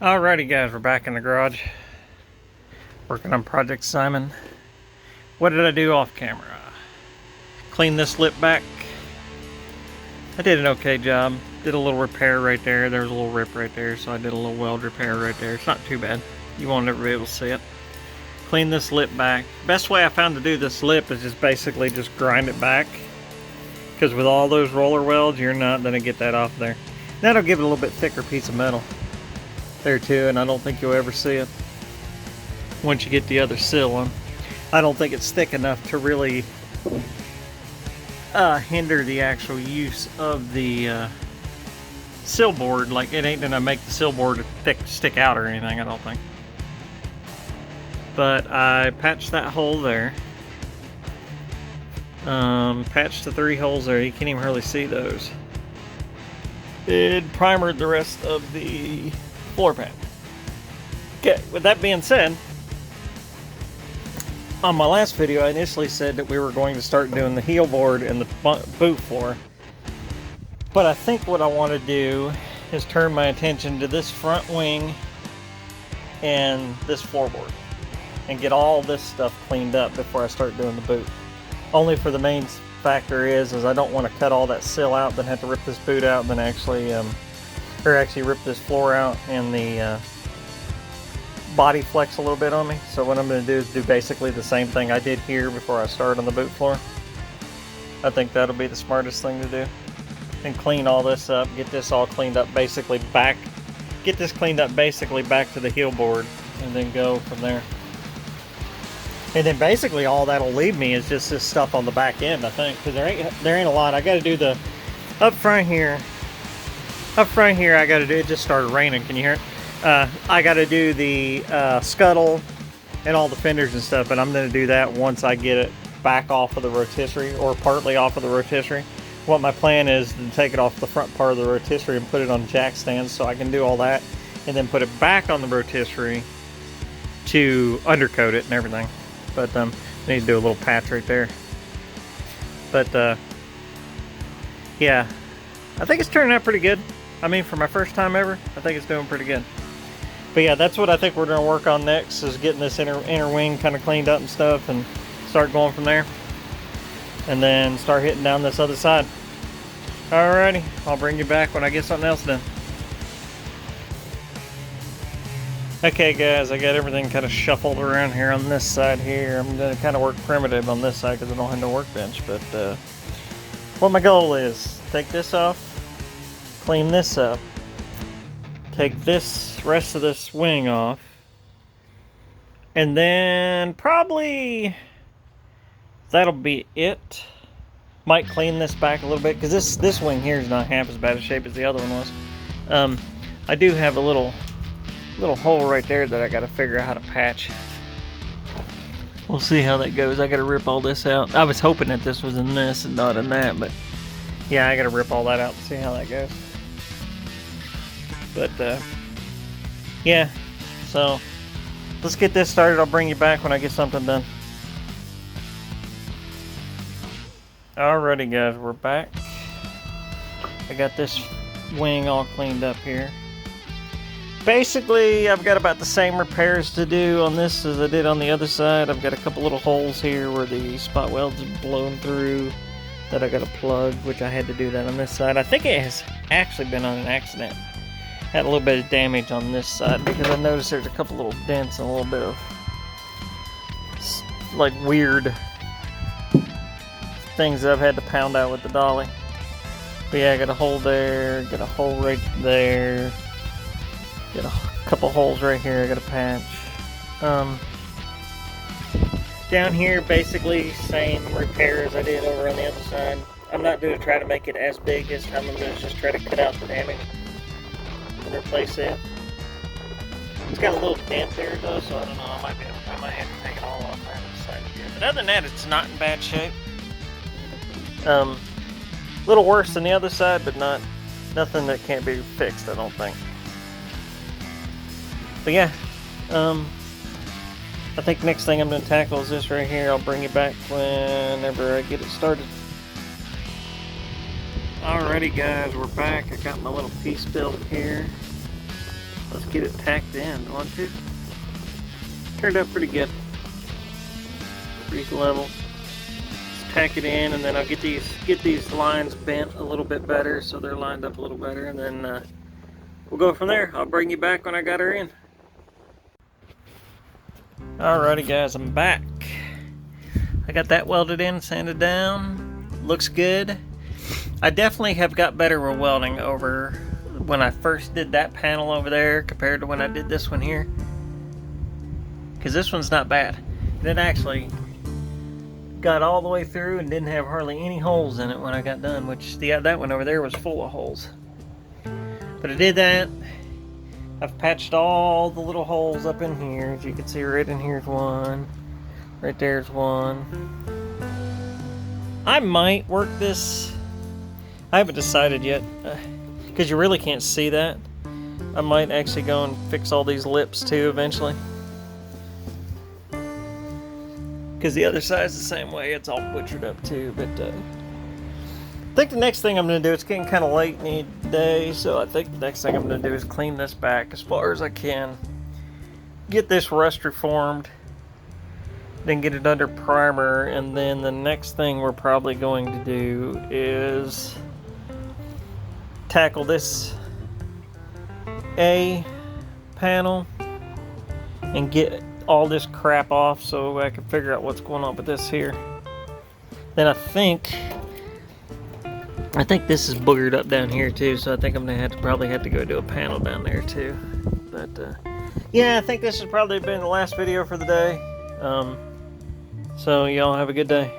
Alrighty guys, we're back in the garage working on Project Simon. What did I do off camera? Clean this lip back. I did an okay job. Did a little repair right there. There was a little rip right there, so I did a little weld repair right there. It's not too bad. You won't ever be able to see it. Clean this lip back. Best way I found to do this lip is just basically just grind it back. Because with all those roller welds, you're not going to get that off there. That'll give it a little bit thicker piece of metal there too, and I don't think you'll ever see it once you get the other sill on. I don't think it's thick enough to really hinder the actual use of the sill board. Like, it ain't gonna make the sill board thick stick out or anything, I don't think. But I patched that hole there. Patched the 3 holes there. You can't even hardly see those. It primered the rest of the floor pan. Okay, with that being said, on my last video I initially said that we were going to start doing the heel board and the boot floor, but I think what I want to do is turn my attention to this front wing and this floorboard and get all this stuff cleaned up before I start doing the boot. Only for the main factor is I don't want to cut all that sill out, then have to rip this boot out, and then actually rip this floor out and the body flex a little bit on me. So what I'm going to do is do basically the same thing I did here before I started on the boot floor. I think that'll be the smartest thing to do. And clean all this up, get this all cleaned up basically back, get this cleaned up basically back to the heel board, and then go from there. And then basically all that'll leave me is just this stuff on the back end, I think, because there ain't a lot. I got to do the up front here. I got to do, it just started raining, can you hear it? I got to do the scuttle and all the fenders and stuff, but I'm going to do that once I get it back off of the rotisserie, or partly off of the rotisserie. What my plan is to take it off the front part of the rotisserie and put it on jack stands so I can do all that, and then put it back on the rotisserie to undercoat it and everything. But I need to do a little patch right there. But yeah, I think it's turning out pretty good. I mean, for my first time ever, I think it's doing pretty good. But yeah, that's what I think we're going to work on next, is getting this inner wing kind of cleaned up and stuff, and start going from there. And then start hitting down this other side. Alrighty, I'll bring you back when I get something else done. Okay guys, I got everything kind of shuffled around here on this side here. I'm going to kind of work primitive on this side because I don't have no workbench. But what my goal is, take this off, clean this up, take this rest of this wing off, and then probably that'll be it. Might clean this back a little bit because this wing here is not half as bad a shape as the other one was. I do have a little hole right there that I got to figure out how to patch. We'll see how that goes. I got to rip all this out. I was hoping that this was in this and not in that, but yeah, I got to rip all that out and see how that goes. But yeah, so let's get this started. I'll bring you back when I get something done. Alrighty guys, we're back. I got this wing all cleaned up here. Basically, I've got about the same repairs to do on this as I did on the other side. I've got a couple little holes here where the spot welds have blown through that I got to plug, which I had to do that on this side. I think it has actually been on an accident. Had a little bit of damage on this side because I noticed there's a couple little dents and a little bit of like weird things that I've had to pound out with the dolly. But yeah, I got a hole there, got a hole right there, got a couple holes right here I got to patch. Down here, basically same repair as I did over on the other side. I'm not going to try to make it as big this time. I'm going to just try to cut out the damage and replace it. It's got a little dent there though, so I don't know. I might have to take it all off on this side here. But other than that, it's not in bad shape. A little worse than the other side, but nothing that can't be fixed, I don't think. But yeah, I think next thing I'm going to tackle is this right here. I'll bring it back whenever I get it started. Alrighty guys, we're back. I got my little piece built here. Let's get it tacked in, want to? Turned out pretty good. Pretty level. Let's tack it in, and then I'll get these lines bent a little bit better so they're lined up a little better, and then we'll go from there. I'll bring you back when I got her in. Alrighty guys, I'm back. I got that welded in, sanded down. Looks good. I definitely have got better with welding over when I first did that panel over there compared to when I did this one here. Because this one's not bad. And it actually got all the way through and didn't have hardly any holes in it when I got done, which that one over there was full of holes. But I did that. I've patched all the little holes up in here. As you can see, right in here's one. Right there's one. I might work this. I haven't decided yet, because you really can't see that. I might actually go and fix all these lips too eventually. Because the other side's the same way. It's all butchered up too. But I think the next thing I'm going to do, it's getting kind of late in the day, so I think the next thing I'm going to do is clean this back as far as I can. Get this rust reformed. Then get it under primer, and then the next thing we're probably going to do is tackle this A panel and get all this crap off so I can figure out what's going on with this here. Then I think this is boogered up down here too, so I think I'm gonna probably have to go do a panel down there too. But yeah, I think this has probably been the last video for the day. So y'all have a good day.